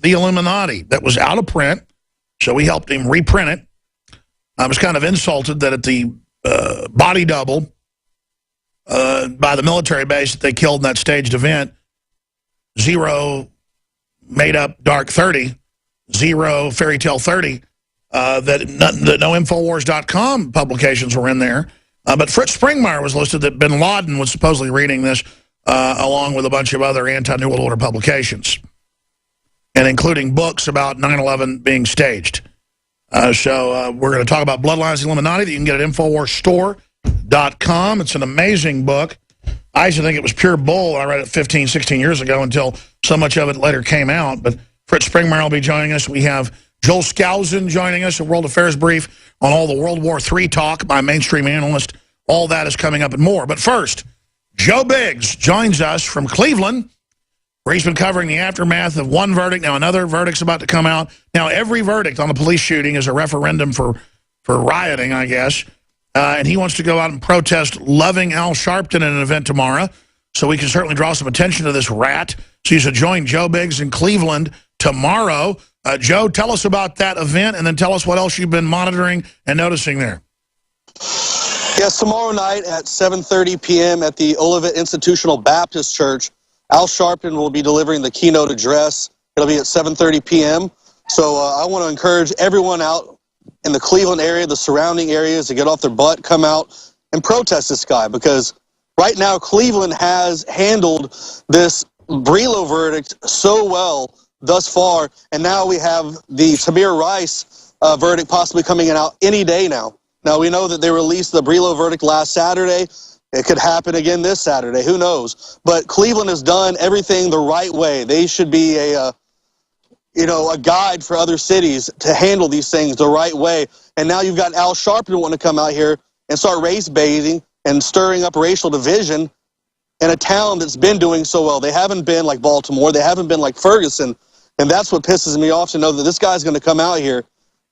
the Illuminati that was out of print, so we helped him reprint it. I was kind of insulted that at the body double by the military base that they killed in that staged event, 0 made up Dark 30, 0 Fairy Tale 30, that no Infowars.com publications were in there. But Fritz Springmeier was listed that bin Laden was supposedly reading this along with a bunch of other anti-New World Order publications, and including books about 9/11 being staged. So we're going to talk about Bloodlines of the Illuminati that you can get at InfoWarsStore.com. It's an amazing book. I used to think it was pure bull. I read it 15, 16 years ago until so much of it later came out. But Fritz Springmeier will be joining us. We have Joel Skousen joining us, a World Affairs Brief on all the World War III talk by mainstream analyst. All that is coming up and more. But first, Joe Biggs joins us from Cleveland, where he's been covering the aftermath of one verdict. Now another verdict's about to come out. Now every verdict on the police shooting is a referendum for rioting, I guess. And he wants to go out and protest loving Al Sharpton at an event tomorrow. So we can certainly draw some attention to this rat. So you should join Joe Biggs in Cleveland tomorrow. Joe, tell us about that event, and then tell us what else you've been monitoring and noticing there. Yes, tomorrow night at 7:30 p.m. at the Olivet Institutional Baptist Church, Al Sharpton will be delivering the keynote address. It'll be at 7:30 p.m. So I want to encourage everyone out in the Cleveland area, the surrounding areas, to get off their butt, come out and protest this guy, because right now Cleveland has handled this Brelo verdict so well thus far, and now we have the Tamir Rice verdict possibly coming out any day now. Now, we know that they released the Brelo verdict last Saturday. It could happen again this Saturday. Who knows? But Cleveland has done everything the right way. They should be a guide for other cities to handle these things the right way. And now you've got Al Sharpton wanting to come out here and start race baiting and stirring up racial division in a town that's been doing so well. They haven't been like Baltimore. They haven't been like Ferguson. And that's what pisses me off, to know that this guy's going to come out here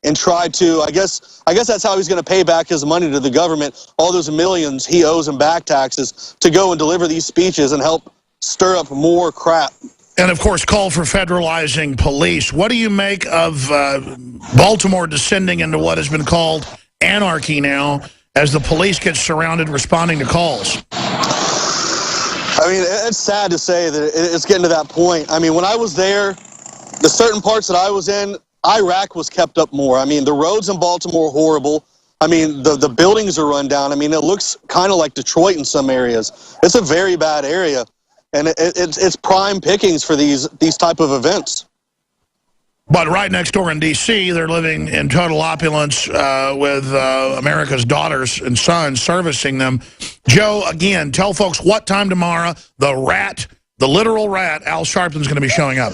and try to, I guess that's how he's going to pay back his money to the government, all those millions he owes in back taxes, to go and deliver these speeches and help stir up more crap. And, of course, call for federalizing police. What do you make of Baltimore descending into what has been called anarchy now, as the police get surrounded responding to calls? I mean, it's sad to say that it's getting to that point. I mean, when I was there, the certain parts that I was in, Iraq was kept up more. I mean, the roads in Baltimore are horrible. I mean, the buildings are run down. I mean, it looks kind of like Detroit in some areas. It's a very bad area, and it's prime pickings for these type of events. But right next door in D.C., they're living in total opulence with America's daughters and sons servicing them. Joe, again, tell folks what time tomorrow the literal rat, Al Sharpton's going to be showing up.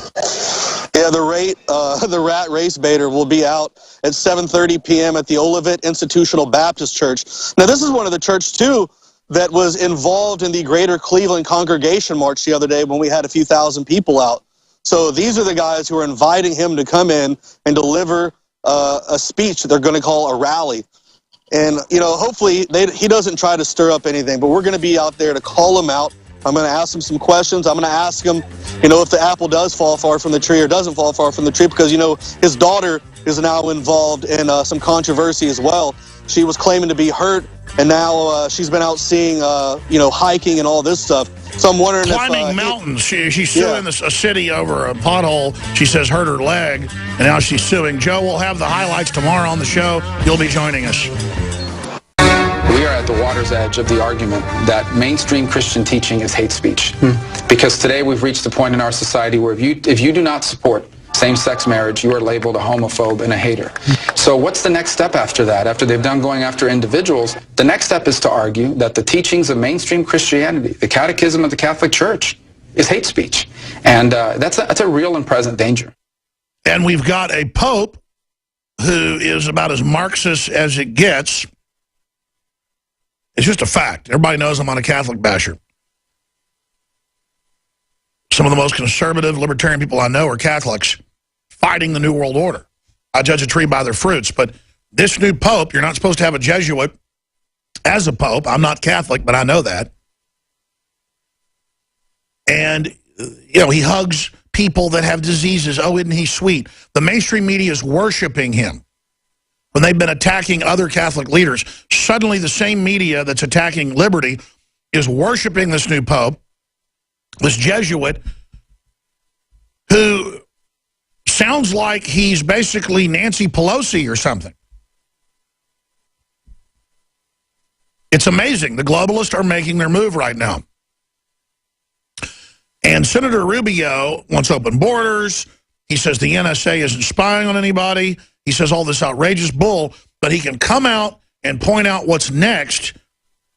Yeah, the rat race baiter will be out at 7:30 p.m. at the Olivet Institutional Baptist Church. Now, this is one of the churches, too, that was involved in the Greater Cleveland Congregation March the other day when we had a few thousand people out. So these are the guys who are inviting him to come in and deliver a speech that they're going to call a rally. And, hopefully he doesn't try to stir up anything, but we're going to be out there to call him out. I'm going to ask him some questions. I'm going to ask him, if the apple does fall far from the tree or doesn't fall far from the tree, because, his daughter is now involved in some controversy as well. She was claiming to be hurt, and now she's been out seeing, hiking and all this stuff. So I'm wondering climbing mountains. She's suing a city over a pothole. She says hurt her leg, and now she's suing. Joe, we'll have the highlights tomorrow on the show. You'll be joining us. We are at the water's edge of the argument that mainstream Christian teaching is hate speech. Because today we've reached a point in our society where if you do not support same-sex marriage, you are labeled a homophobe and a hater. So what's the next step after that? After they've done going after individuals, the next step is to argue that the teachings of mainstream Christianity, the catechism of the Catholic Church, is hate speech. And that's a real and present danger. And we've got a pope who is about as Marxist as it gets. It's just a fact. Everybody knows I'm not a Catholic basher. Some of the most conservative, libertarian people I know are Catholics fighting the New World Order. I judge a tree by their fruits. But this new pope, you're not supposed to have a Jesuit as a pope. I'm not Catholic, but I know that. And, he hugs people that have diseases. Oh, isn't he sweet? The mainstream media is worshiping him. When they've been attacking other Catholic leaders, suddenly the same media that's attacking liberty is worshiping this new pope, this Jesuit, who sounds like he's basically Nancy Pelosi or something. It's amazing. The globalists are making their move right now. And Senator Rubio wants open borders. He says the NSA isn't spying on anybody. He says all this outrageous bull, but he can come out and point out what's next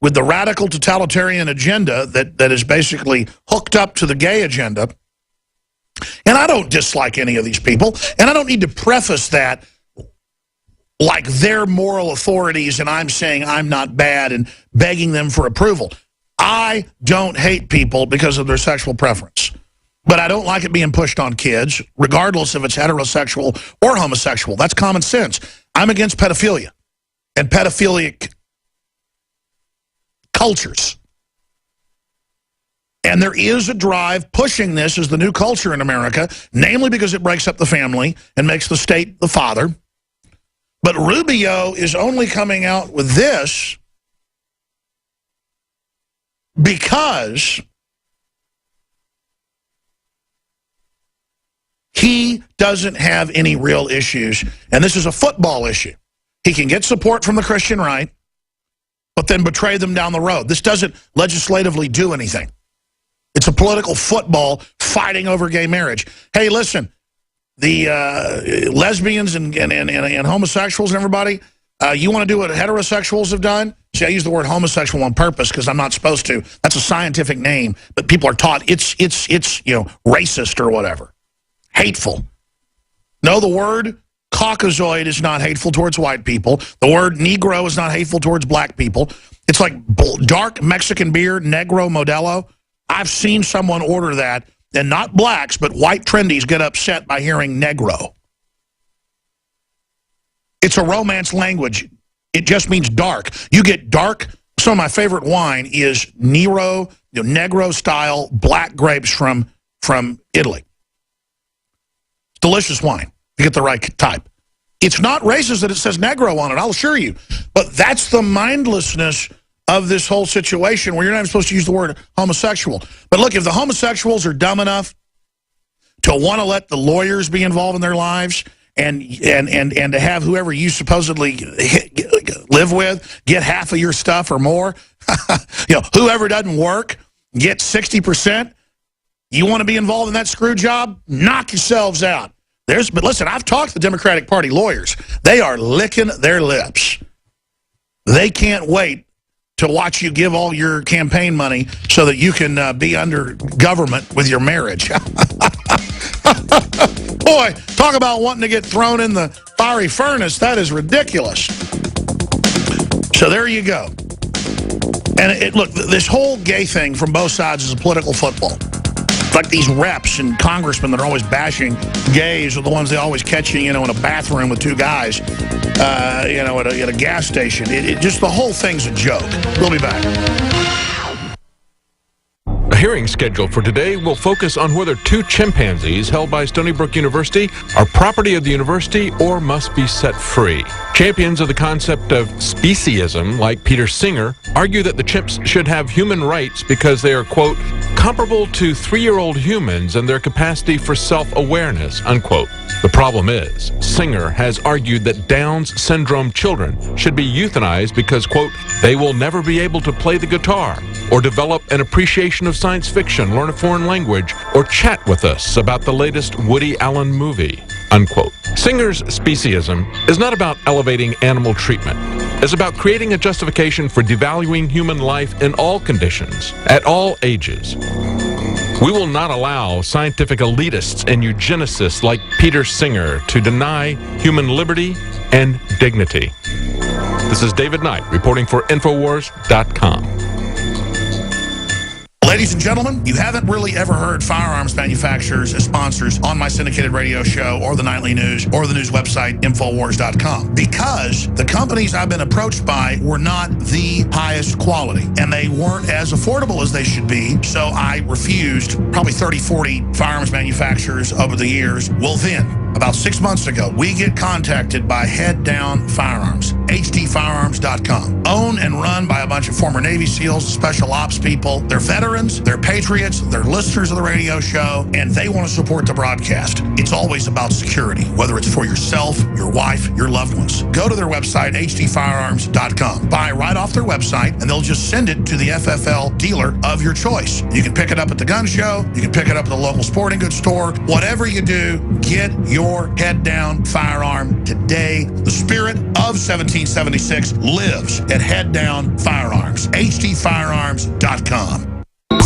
with the radical totalitarian agenda that is basically hooked up to the gay agenda. And I don't dislike any of these people, and I don't need to preface that like they're moral authorities and I'm saying I'm not bad and begging them for approval. I don't hate people because of their sexual preference. But I don't like it being pushed on kids, regardless if it's heterosexual or homosexual. That's common sense. I'm against pedophilia and pedophilic cultures. And there is a drive pushing this as the new culture in America, namely because it breaks up the family and makes the state the father. But Rubio is only coming out with this because he doesn't have any real issues, and this is a football issue. He can get support from the Christian right, but then betray them down the road. This doesn't legislatively do anything. It's a political football fighting over gay marriage. Hey, listen, the lesbians and homosexuals and everybody, you want to do what heterosexuals have done? See, I use the word homosexual on purpose because I'm not supposed to. That's a scientific name, but people are taught it's racist or whatever. Hateful. No, the word Caucasoid is not hateful towards white people. The word Negro is not hateful towards black people. It's like dark Mexican beer, Negro Modelo. I've seen someone order that, and not blacks, but white trendies get upset by hearing Negro. It's a Romance language. It just means dark. You get dark. Some of my favorite wine is Negro style black grapes from Italy. Delicious wine. You get the right type. It's not racist that it says Negro on it, I'll assure you. But that's the mindlessness of this whole situation where you're not even supposed to use the word homosexual. But look, if the homosexuals are dumb enough to want to let the lawyers be involved in their lives and to have whoever you supposedly live with get half of your stuff or more, whoever doesn't work get 60%, you want to be involved in that screw job? Knock yourselves out. But listen, I've talked to the Democratic Party lawyers. They are licking their lips. They can't wait to watch you give all your campaign money so that you can be under government with your marriage. Boy, talk about wanting to get thrown in the fiery furnace. That is ridiculous. So there you go. And look, this whole gay thing from both sides is a political football. Like these reps and congressmen that are always bashing gays are the ones they always catch you, in a bathroom with two guys, at a gas station. Just the whole thing's a joke. We'll be back. A hearing scheduled for today will focus on whether two chimpanzees held by Stony Brook University are property of the university or must be set free. Champions of the concept of speciesism, like Peter Singer, argue that the chimps should have human rights because they are, quote, comparable to 3-year-old humans in their capacity for self-awareness, unquote. The problem is, Singer has argued that Down's syndrome children should be euthanized because, quote, they will never be able to play the guitar or develop an appreciation of science fiction, learn a foreign language, or chat with us about the latest Woody Allen movie, unquote. Singer's speciesism is not about elevating animal treatment. It's about creating a justification for devaluing human life in all conditions, at all ages. We will not allow scientific elitists and eugenicists like Peter Singer to deny human liberty and dignity. This is David Knight reporting for Infowars.com. Ladies and gentlemen, you haven't really ever heard firearms manufacturers as sponsors on my syndicated radio show or the nightly news or the news website, Infowars.com, because the companies I've been approached by were not the highest quality, and they weren't as affordable as they should be, so I refused probably 30, 40 firearms manufacturers over the years. Well then, about 6 months ago, we get contacted by Head Down Firearms, hdfirearms.com. Owned and run by a bunch of former Navy SEALs, special ops people. They're veterans, they're patriots, they're listeners of the radio show, and they want to support the broadcast. It's always about security, whether it's for yourself, your wife, your loved ones. Go to their website, hdfirearms.com. Buy right off their website, and they'll just send it to the FFL dealer of your choice. You can pick it up at the gun show, you can pick it up at the local sporting goods store. Whatever you do, get your Head Down firearm today. The spirit of 1776 lives at Head Down Firearms, hdfirearms.com.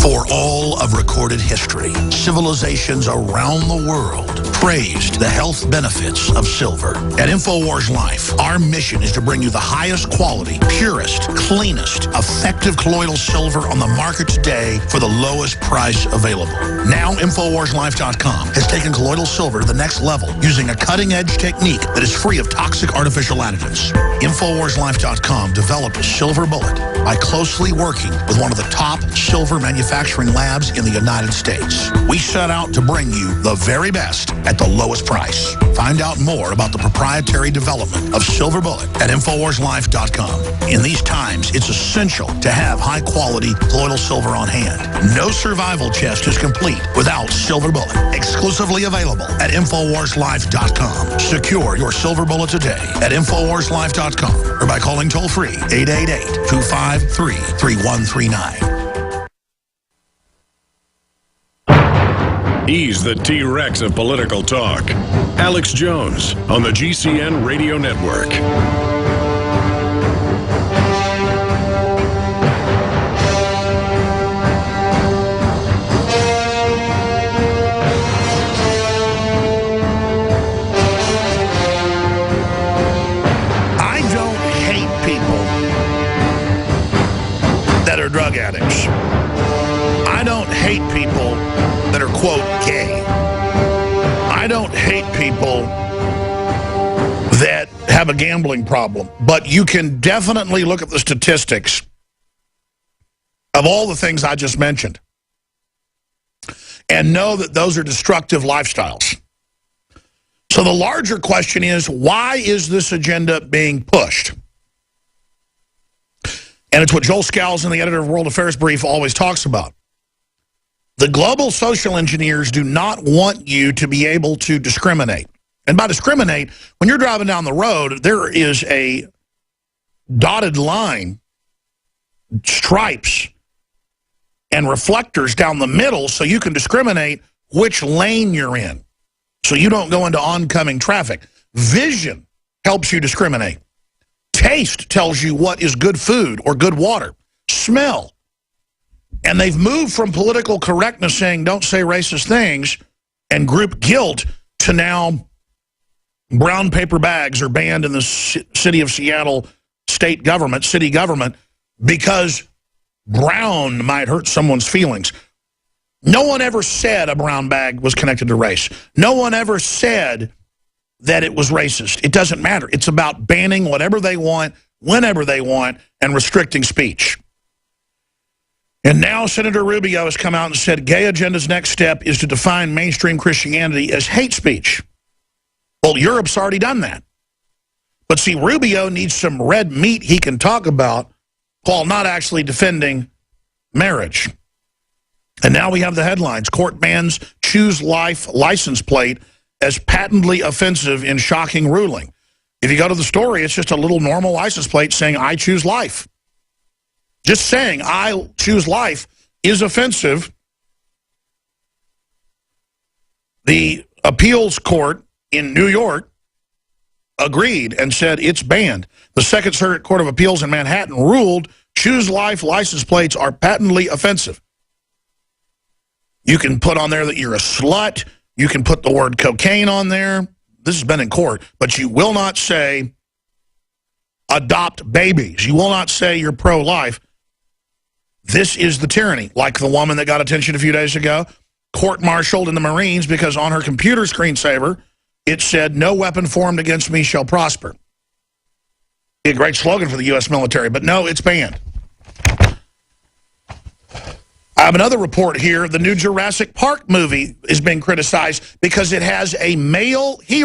For all of recorded history, civilizations around the world praised the health benefits of silver. At InfoWars Life, our mission is to bring you the highest quality, purest, cleanest, effective colloidal silver on the market today for the lowest price available. Now, InfoWarsLife.com has taken colloidal silver to the next level using a cutting-edge technique that is free of toxic artificial additives. InfoWarsLife.com developed a silver bullet by closely working with one of the top silver manufacturing labs in the United States. We set out to bring you the very best at the lowest price. Find out more about the proprietary development of Silver Bullet at InfoWarsLife.com. In these times, it's essential to have high-quality colloidal silver on hand. No survival chest is complete without Silver Bullet. Exclusively available at InfoWarsLife.com. Secure your Silver Bullet today at InfoWarsLife.com or by calling toll-free 888-253-3139. He's the T-Rex of political talk. Alex Jones on the GCN Radio Network. I don't hate people that are drug addicts. I don't hate people that are, quote, gay. I don't hate people that have a gambling problem. But you can definitely look at the statistics of all the things I just mentioned and know that those are destructive lifestyles. So the larger question is, why is this agenda being pushed? And it's what Joel Skousen, the editor of World Affairs Brief, always talks about. The global social engineers do not want you to be able to discriminate. And by discriminate, when you're driving down the road, there is a dotted line, stripes, and reflectors down the middle so you can discriminate which lane you're in so you don't go into oncoming traffic. Vision helps you discriminate. Taste tells you what is good food or good water. Smell. And they've moved from political correctness saying don't say racist things and group guilt to now brown paper bags are banned in the city of Seattle state government, city government, because brown might hurt someone's feelings. No one ever said a brown bag was connected to race. No one ever said that it was racist. It doesn't matter. It's about banning whatever they want, whenever they want, and restricting speech. And now Senator Rubio has come out and said gay agenda's next step is to define mainstream Christianity as hate speech. Well, Europe's already done that. But see, Rubio needs some red meat he can talk about while not actually defending marriage. And now we have the headlines. Court bans Choose Life license plate as patently offensive in shocking ruling. If you go to the story, it's just a little normal license plate saying, I choose life. Just saying, I choose life is offensive. The appeals court in New York agreed and said it's banned. The Second Circuit Court of Appeals in Manhattan ruled choose life license plates are patently offensive. You can put on there that you're a slut. You can put the word cocaine on there. This has been in court. But you will not say adopt babies. You will not say you're pro-life. this is the tyranny. Like the woman that got attention a few days ago, court-martialed in the Marines because on her computer screensaver, it said, "No weapon formed against me shall prosper." A great slogan for the U.S. military, but no, it's banned. I have another report here. The new Jurassic Park movie is being criticized because it has a male hero.